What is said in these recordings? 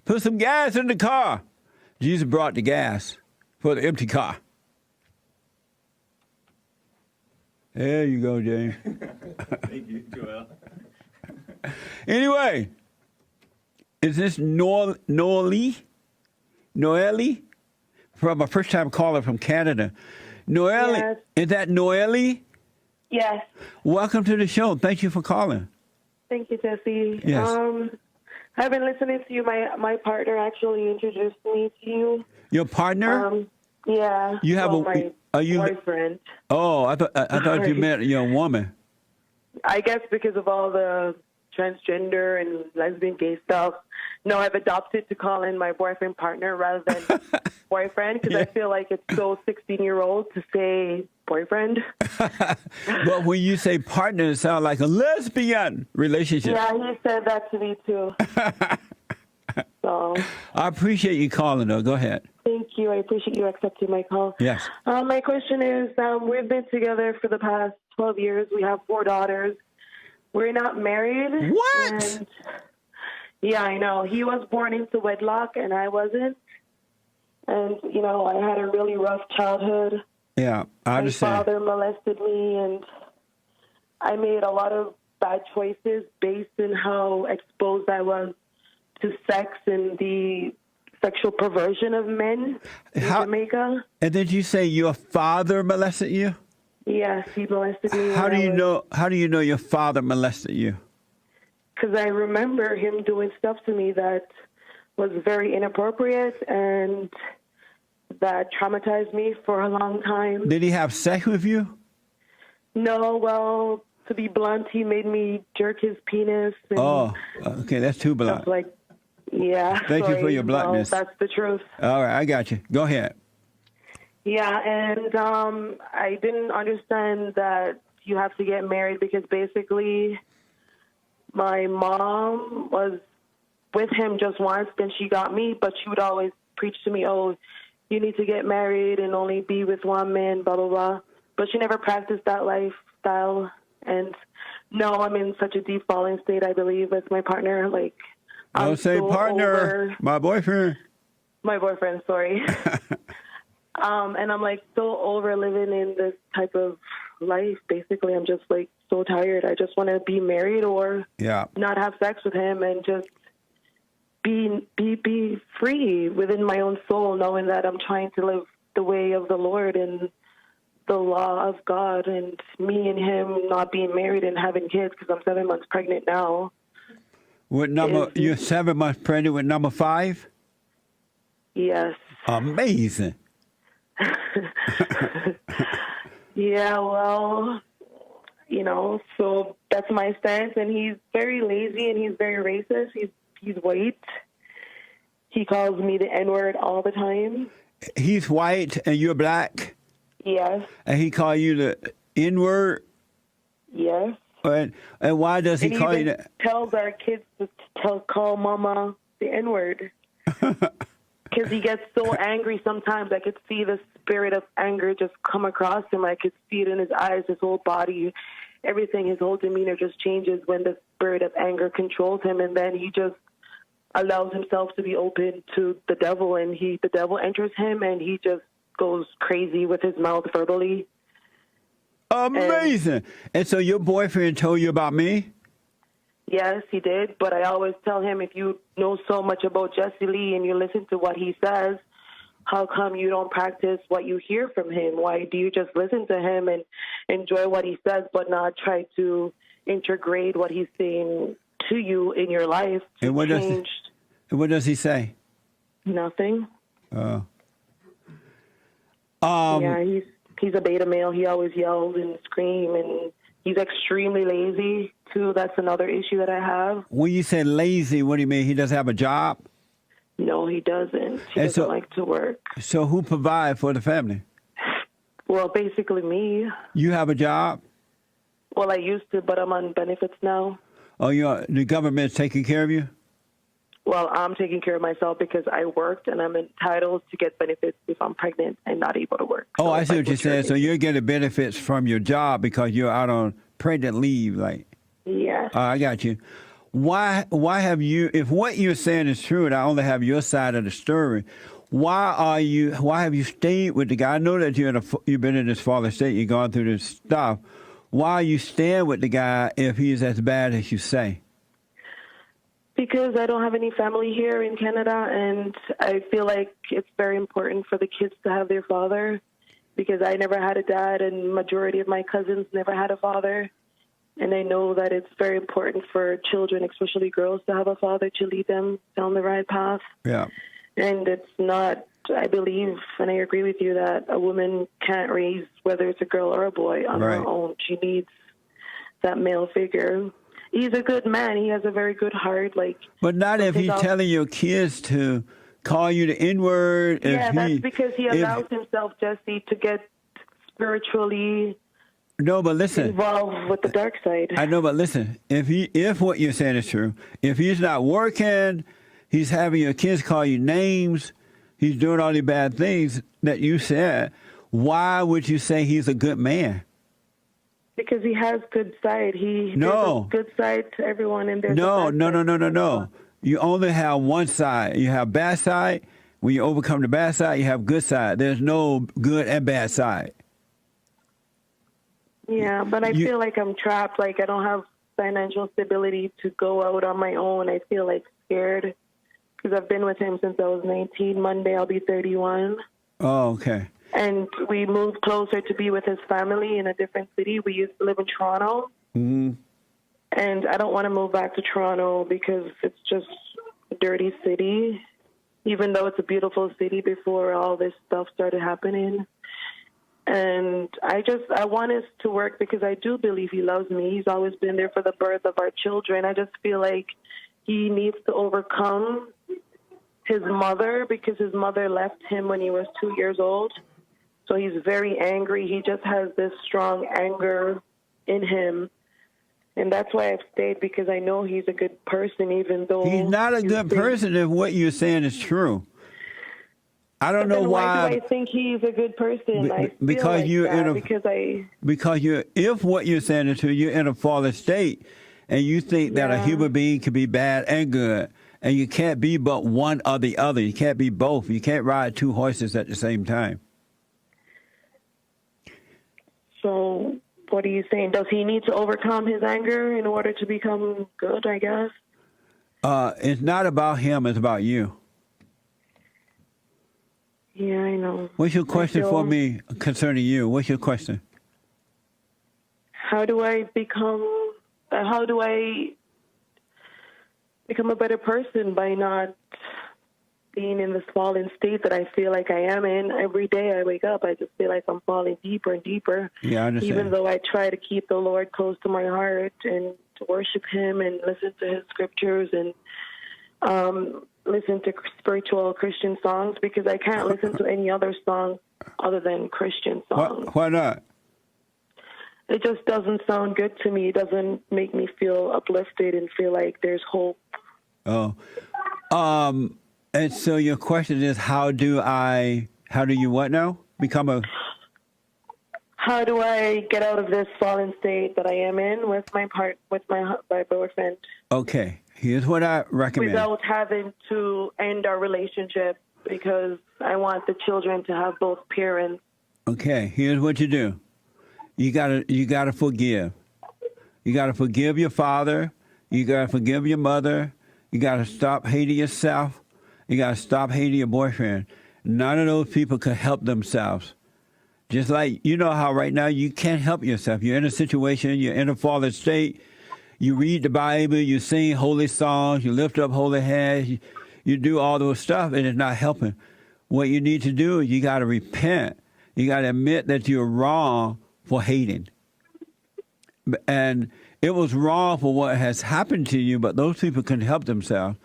Put some gas in the car. Jesus brought the gas for the empty car. There you go, James. Thank you, Joel. Anyway, is this Noellee? Noellee? From a first-time caller from Canada. Noellee, Yes. is that Noellee? Yes. Welcome to the show. Thank you for calling. Thank you, Jesse. Yes. I've been listening to you. My partner actually introduced me to you. Your partner? Yeah. You have my boyfriend. Oh, I thought you meant your woman. I guess because of all the transgender and lesbian gay stuff. No, I've adopted to call in my boyfriend partner rather than boyfriend because I feel like it's so 16-year-old to say boyfriend. But when you say partner, it sounds like a lesbian relationship. Yeah, he said that to me too. So I appreciate you calling, though. Go ahead. thank you. I appreciate you accepting my call. Yes. My question is, we've been together for the past 12 years. We have 4 daughters. We're not married. What? And, yeah, I know. He was born into wedlock, and I wasn't. And, I had a really rough childhood. Yeah, I understand. My father molested me, and I made a lot of bad choices based on how exposed I was to sex and the sexual perversion of men in Jamaica. And did you say your father molested you? Yes, he molested me. How do you know your father molested you? Because I remember him doing stuff to me that was very inappropriate and that traumatized me for a long time. Did he have sex with you? No, well, to be blunt, he made me jerk his penis. And Oh, okay, that's too blunt. stuff yeah. Thank you for your bluntness. Well, that's the truth. All right, I got you. Go ahead. Yeah, and I didn't understand that you have to get married because basically my mom was with him just once, then she got me, but she would always preach to me, oh, you need to get married and only be with one man, blah, blah, blah. But she never practiced that lifestyle. And no, I'm in such a deep falling state, I believe, with my partner. Like, Don't say so partner, my boyfriend. My boyfriend, sorry. And I'm so over living in this type of life. Basically, I'm just so tired. I just want to be married or not have sex with him and just be free within my own soul, knowing that I'm trying to live the way of the Lord and the law of God, and me and him not being married and having kids because I'm 7 months pregnant now. You're 7 months pregnant with number 5? Yes. Amazing. Yeah, well, so that's my stance. And he's very lazy and he's very racist. He's white. He calls me the N-word all the time. He's white and you're black? Yes. And he call you the N-word? Yes. And why does he call you that? Tells our kids to call mama the N-word. Because he gets so angry sometimes. I could see the spirit of anger just come across him. I could see it in his eyes, his whole body, everything, his whole demeanor just changes when the spirit of anger controls him. And then he just allows himself to be open to the devil. And the devil enters him and he just goes crazy with his mouth verbally. Amazing. And so your boyfriend told you about me? Yes, he did. But I always tell him, if you know so much about Jesse Lee and you listen to what he says, how come you don't practice what you hear from him? Why do you just listen to him and enjoy what he says but not try to integrate what he's saying to you in your life? And what does he say? Nothing. Oh. Yeah, he's a beta male. He always yells and screams, and he's extremely lazy, too. That's another issue that I have. When you say lazy, what do you mean? He doesn't have a job? No, he doesn't. He doesn't like to work. So who provides for the family? Well, basically me. You have a job? Well, I used to, but I'm on benefits now. Oh, the government's taking care of you? Well, I'm taking care of myself because I worked, and I'm entitled to get benefits if I'm pregnant and not able to work. Oh, I see what you're saying. So you're getting benefits from your job because you're out on pregnant leave, like? Yeah. I got you. why have you, if what you're saying is true and I only have your side of the story, why have you stayed with the guy? I know that you've been in this father state, you've gone through this stuff. Why are you staying with the guy if he's as bad as you say? Because I don't have any family here in Canada, and I feel like it's very important for the kids to have their father, because I never had a dad and majority of my cousins never had a father. And I know that it's very important for children, especially girls, to have a father to lead them down the right path. Yeah. And it's not, I believe, and I agree with you, that a woman can't raise, whether it's a girl or a boy, on her own. She needs that male figure. He's a good man. He has a very good heart. But not if he's telling your kids to call you the N-word. Yeah, that's because he allows himself, Jesse, to get spiritually involved with the dark side. I know, but listen, if what you're saying is true, if he's not working, he's having your kids call you names, he's doing all the bad things that you said, why would you say he's a good man? Because he has good side. There's a good side to everyone, and there's No. You only have one side. You have bad side. When you overcome the bad side, you have good side. There's no good and bad side. Yeah, but I feel like I'm trapped. I don't have financial stability to go out on my own. I feel scared because I've been with him since I was 19. Monday I'll be 31. Oh, okay. And we moved closer to be with his family in a different city. We used to live in Toronto. Mm-hmm. And I don't want to move back to Toronto because it's just a dirty city, even though it's a beautiful city before all this stuff started happening. And I want us to work because I do believe he loves me. He's always been there for the birth of our children. I just feel like he needs to overcome his mother because his mother left him when he was 2 years old. So he's very angry. He just has this strong anger in him. And that's why I've stayed, because I know he's a good person, even though... He's not a good person if what you're saying is true. I don't know why. Why do I think he's a good person? Because if what you're saying is true, you're in a fallen state, and you think that a human being can be bad and good, and you can't be but one or the other. You can't be both. You can't ride two horses at the same time. So what are you saying? Does he need to overcome his anger in order to become good, I guess? It's not about him. It's about you. Yeah, I know. What's your question for me concerning you? What's your question? How do I become a better person by not being in this fallen state that I feel like I am in? Every day I wake up, I just feel like I'm falling deeper and deeper. Yeah, I understand. Even though I try to keep the Lord close to my heart and to worship him and listen to his scriptures and listen to spiritual Christian songs, because I can't listen to any other song other than Christian songs. Why not? It just doesn't sound good to me. It doesn't make me feel uplifted and feel like there's hope. Oh. And so your question is, how do you what now? How do I get out of this fallen state that I am in with my boyfriend? Okay. Here's what I recommend. Without having to end our relationship, because I want the children to have both parents. Okay. Here's what you do. You gotta forgive. You gotta forgive your father. You gotta forgive your mother. You gotta stop hating yourself. You gotta stop hating your boyfriend. None of those people could help themselves. Just like, you know how right now you can't help yourself. You're in a situation, you're in a fallen state. You read the Bible, you sing holy songs, you lift up holy hands, you do all those stuff, and it's not helping. What you need to do is you got to repent. You got to admit that you're wrong for hating. And it was wrong for what has happened to you, but those people can help themselves.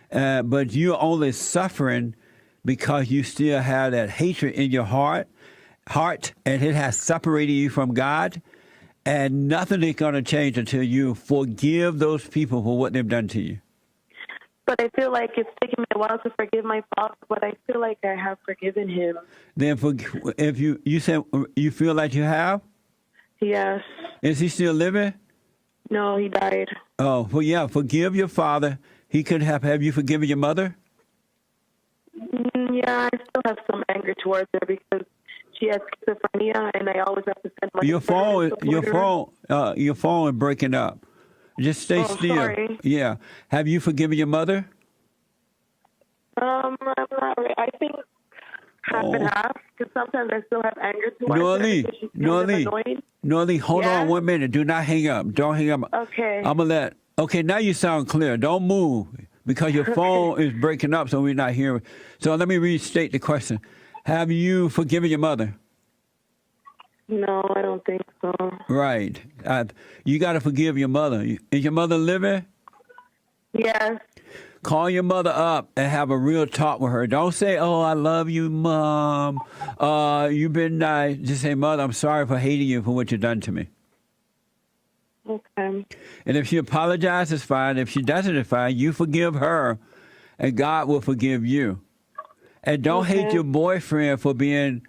But you're only suffering because you still have that hatred in your heart, and it has separated you from God. And nothing is going to change until you forgive those people for what they've done to you. But I feel like it's taken me a while to forgive my father, but I feel like I have forgiven him. Then if you said you feel like you have? Yes. Is he still living? No, he died. Oh, well, yeah, forgive your father. He could have you forgiven your mother? Yeah, I still have some anger towards her because she has schizophrenia, and I always have to send money. Your to her phone, to is- support her. your phone is breaking up. Just stay Oh, still. sorry. Yeah. Have you forgiven your mother? I'm not. I think half and Oh. half, because sometimes I still have anger towards her Noellee, because she's kind of annoying. Noellee, hold on Yeah? 1 minute. Do not hang up. Don't hang up. Okay. Okay, now you sound clear. Don't move because your phone is breaking up, so we're not hearing. So let me restate the question. Have you forgiven your mother? No, I don't think so. Right. You got to forgive your mother. Is your mother living? Yes. Call your mother up and have a real talk with her. Don't say, "Oh, I love you, Mom. You've been nice." Just say, "Mother, I'm sorry for hating you for what you've done to me." Okay. And if she apologizes, fine. If she doesn't, it's fine. You forgive her, and God will forgive you. And don't hate Okay. your boyfriend for being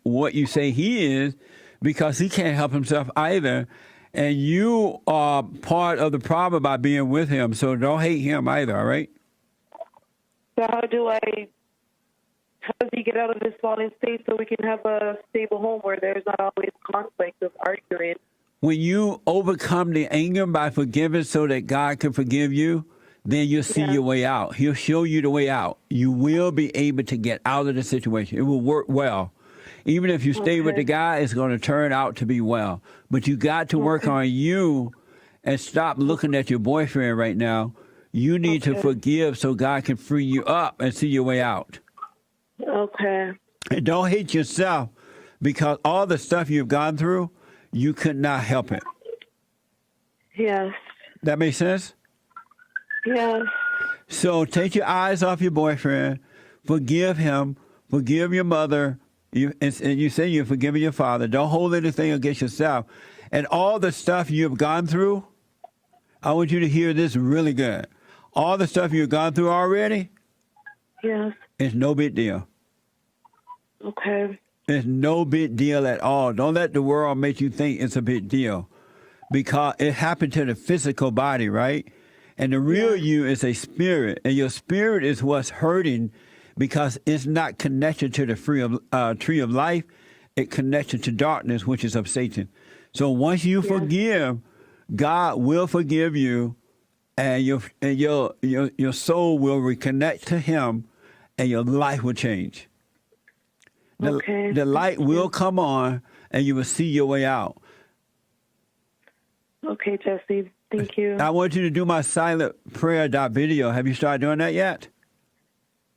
what you say he is, because he can't help himself either. And you are part of the problem by being with him. So don't hate him either, all right? So how does he get out of this fallen state so we can have a stable home where there's not always conflict of arguing? When you overcome the anger by forgiving so that God can forgive you, then you'll see Yeah. your way out. He'll show you the way out. You will be able to get out of the situation. It will work well. Even if you stay with Okay. the guy, it's going to turn out to be well. But you got to work Okay. on you and stop looking at your boyfriend right now. You need to Okay. forgive so God can free you up and see your way out. Okay. And don't hate yourself, because all the stuff you've gone through, you could not help it. Yes. That makes sense? Yes. So take your eyes off your boyfriend, forgive him, forgive your mother, and you say you're forgiving your father. Don't hold anything against yourself. And all the stuff you've gone through, I want you to hear this really good. All the stuff you've gone through already, Yes. it's no big deal. Okay. It's no big deal at all. Don't let the world make you think it's a big deal, because it happened to the physical body, right? And the real you is a spirit, and your spirit is what's hurting because it's not connected to the tree of life. It connected to darkness, which is of Satan. So once you forgive, God will forgive you, and your soul will reconnect to Him, and your life will change. Okay. The light will come on, and you will see your way out. Okay, Jesse. Thank you. I want you to do my silent prayer video. Have you started doing that yet?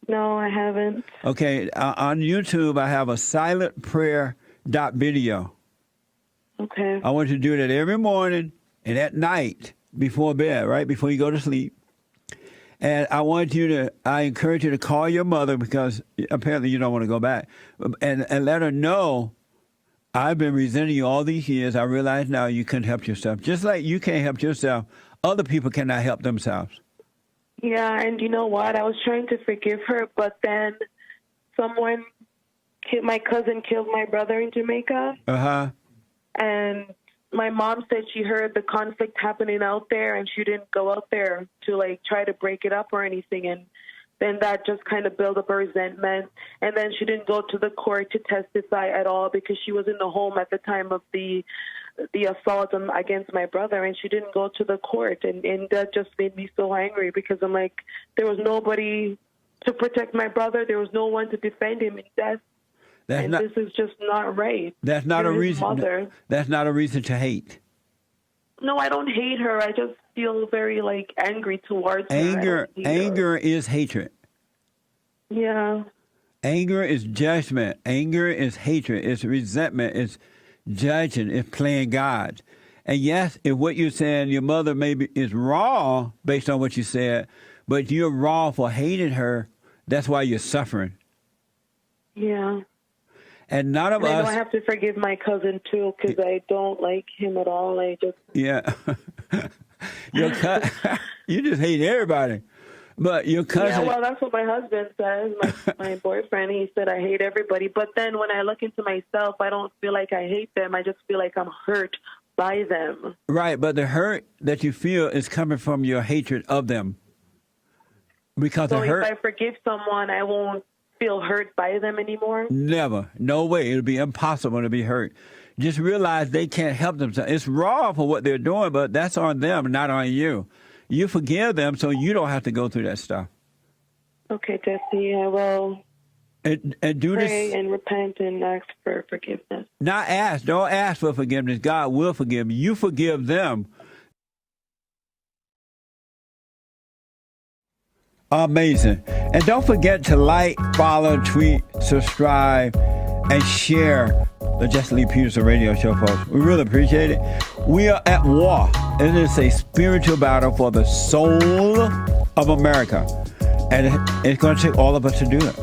No, I haven't. Okay, on YouTube, I have a silent prayer video. Okay. I want you to do that every morning and at night before bed, right before you go to sleep. And I encourage you to call your mother, because apparently you don't want to go back, and let her know, I've been resenting you all these years. I realize now you couldn't help yourself. Just like you can't help yourself, other people cannot help themselves. Yeah, and you know what? I was trying to forgive her, but then my cousin killed my brother in Jamaica. Uh-huh. And my mom said she heard the conflict happening out there, and she didn't go out there to try to break it up or anything. And then that just kind of built up a resentment. And then she didn't go to the court to testify at all because she was in the home at the time of the assault against my brother, and she didn't go to the court. And that just made me so angry, because I'm like, there was nobody to protect my brother. There was no one to defend him in death. This is just not right. That's not a You're his reason. mother. That's not a reason to hate. No, I don't hate her. I just feel very angry towards her. Anger is hatred. Yeah. Anger is judgment. Anger is hatred. It's resentment. It's judging. It's playing God. And yes, if what you're saying, your mother maybe is wrong based on what you said, but you're wrong for hating her. That's why you're suffering. Yeah. And none of I know us. I have to forgive my cousin too, because I don't like him at all. Yeah. You just hate everybody. But your cousin. Yeah, well, that's what my husband says. My boyfriend, he said I hate everybody. But then when I look into myself, I don't feel like I hate them. I just feel like I'm hurt by them. Right, but the hurt that you feel is coming from your hatred of them. Because So the hurt... if I forgive someone, I won't feel hurt by them anymore? Never. No way. It'll be impossible to be hurt. Just realize they can't help themselves. It's wrong for what they're doing, but that's on them, not on you. You forgive them so you don't have to go through that stuff. Okay, Jesse, I will And do pray this. and repent and ask for forgiveness. Not ask. Don't ask for forgiveness. God will forgive you. You forgive them. Amazing. And don't forget to like, follow, tweet, subscribe, and share the Jesse Lee Peterson radio show, folks. We really appreciate it. We are at war. It is a spiritual battle for the soul of America. And it's going to take all of us to do it.